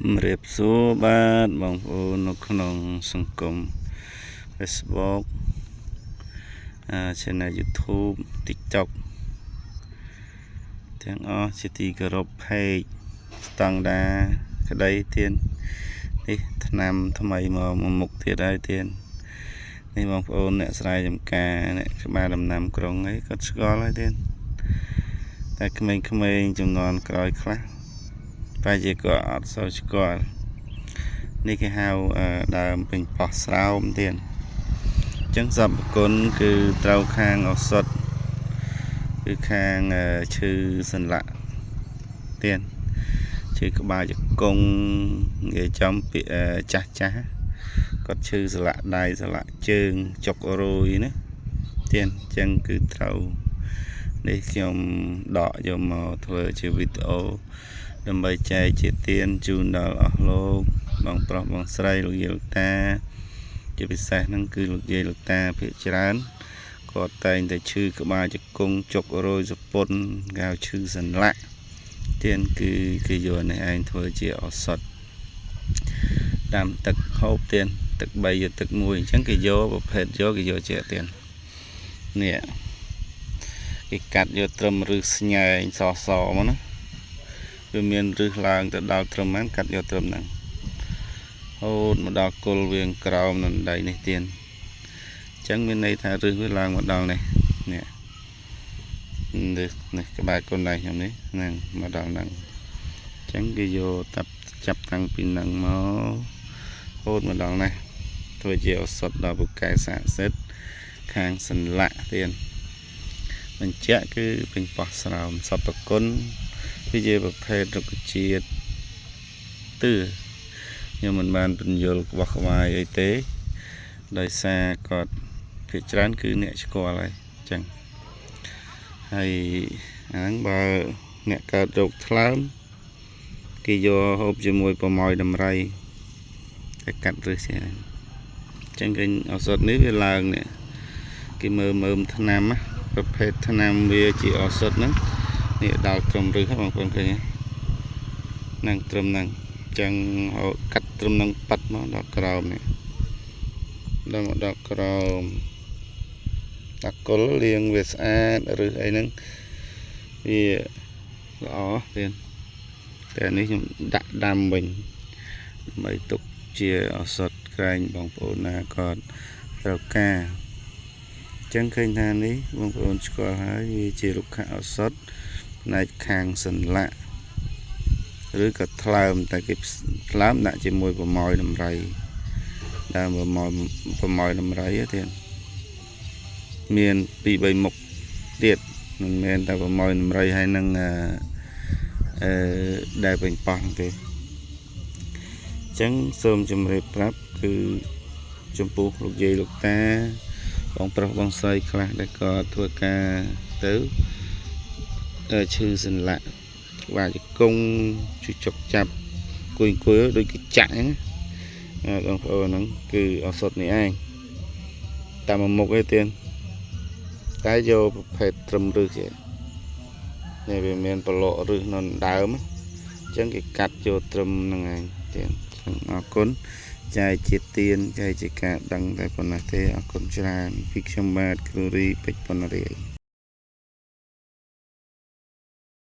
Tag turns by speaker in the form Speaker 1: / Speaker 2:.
Speaker 1: រៀបសួរបាទបងប្អូននៅក្នុងសង្គម Facebook Channel YouTube TikTok ទាំងអស់ជាទីគោរព Page ស្តង់ដាក្តីទៀននេះឆ្នាំថ្មីមកមុខទៀតហើយទៀននេះបងប្អូនអ្នកស្រែចម្ការអ្នកក្បាលដំណាំក្រុងអីគាត់ស្គាល់ហើយទៀនតែក្មេងៗចំនួនក្រោយខ្លះតែជាគាត់អត់សូវស្គាល់នេះគេហៅដើមពេញប៉ោះស្រោមទៀតអញ្ចឹងសពគុណគឺត្រូវខាងឱសថគឺខាងឈឺសន្លាក់ទៀតឈឺក្បាលជង្គង់និយាយចំពាក្យចាស់គាត់ឈឺសន្លាក់ដៃសន្លាក់ជើងចុករយណាទៀតអញ្ចឹងគឺត្រូវនេះខ្ញុំដកយកមកធ្វើជាវីដេអូដើម្បីចែកជាទានជូនដល់អស់លោកបងប្រុសបងស្រីលោកយាយលោកតាជាពិសេសហ្នឹងគឺលោកយាយលោកតាភាគច្រើនគាត់តែងតែឈឺក្បាលជង្គង់ចុករយសពុនកៅឈឺសន្លាក់ទានគឺគេយកនេះឯងធ្វើជាឱសថតាមទឹកហូបទានទឹក3យកទឹក1អញ្ចឹងគេយកប្រភេទយកគេយកជាទាននេះគេកាត់យកត្រឹមឫសស្ញែងសមកណាវាមានឫសឡើងទៅដល់ត្រឹមហ្នឹងកាត់យកត្រឹមហ្នឹងហូតមកដល់គល់វាក្រោមនៅដីនេះទៀតអញ្ចឹងមានន័យថាឫសវាឡើងមកដល់នេះនេះក្បែរកូនដៃខ្ញុំនេះហ្នឹងមកដល់ហ្នឹងអញ្ចឹងគេយកចាប់តាំងពីហ្នឹងមកហូតមកដល់នេះធ្វើជាឱសថដល់ពូកែស័ក្តិសិទ្ធិខាងសន្លាក់ទៀតបញ្ជាក់គឺពេញប៉ោះស្រោមសពគុណវាជាប្រភេទរុក្ខជាតិខ្ញុំមិនបានបញ្យល់ក្បោះក្បាយអីទេដោយសារគាត់ភាគច្រើនគឺអ្នកស្គាល់ហើយអញ្ចឹងហើយអាហ្នឹងបើអ្នកកើតរោគថ្លើមគេយកហូបជាមួយប្រម៉ោយដំរីតែកាត់ឫសអញ្ចឹងគេឱសថនេះវាឡើងនេះគេមើមថ្នាំប្រភេទថ្នាំវាជាឱសថហ្នឹងនេះដល់ត្រឹមឫសបងប្អូនឃើញហ្នឹងត្រឹមហ្នឹងចឹងកាត់ត្រឹមហ្នឹងប៉ាត់មកដល់ក្រោមនេះដល់មកដល់ក្រោមដាក់គល់លាងវាស្អាតឬអីហ្នឹងវាល្អទៀតតែនេះខ្ញុំដាក់ដាំវិញដើម្បីទុកជាឱសថក្រែងបងប្អូនណាគាត់ត្រូវការចឹងឃើញថានេះបងប្អូនស្គាល់ហើយវាជារុក្ខឱសថផ្នែកខាងសន្លាក់ឬក៏ថ្លើមតែគេថ្លើមដាក់ជាមួយប្រម៉ោយដំរីដើមប្រម៉ោយដំរីទៀតមាន2-3មុខទៀតមិនមែនតែប្រម៉ោយដំរីហើយនឹងដែលពេញប៉ោះទេអញ្ចឹងសូមជម្រាបប្រាប់គឺចំពោះលោកយាយលោកតាបងប្រុសបងស្រីខ្លះដែលក៏ធ្វើការទៅឈឺសន្លាក់ក្បាលជង្គង់ជុកចាប់គួយដូចគេចាក់ហ្នឹងបងប្អូនហ្នឹងគឺឱសថនេះឯងតាមមុខឯទៀតតែយកប្រភេទត្រឹមឫសទេនេះវាមានប្រឡកឫសនៅដើមអញ្ចឹងគេកាត់យកត្រឹមហ្នឹងឯងទៀតអរគុណចែកជាទានចែកជាការដឹងតែប៉ុណ្ណេះទេអរគុណច្រើនពីខ្ញុំបាទគ្រូរីពេជ្របណ្ណារាយ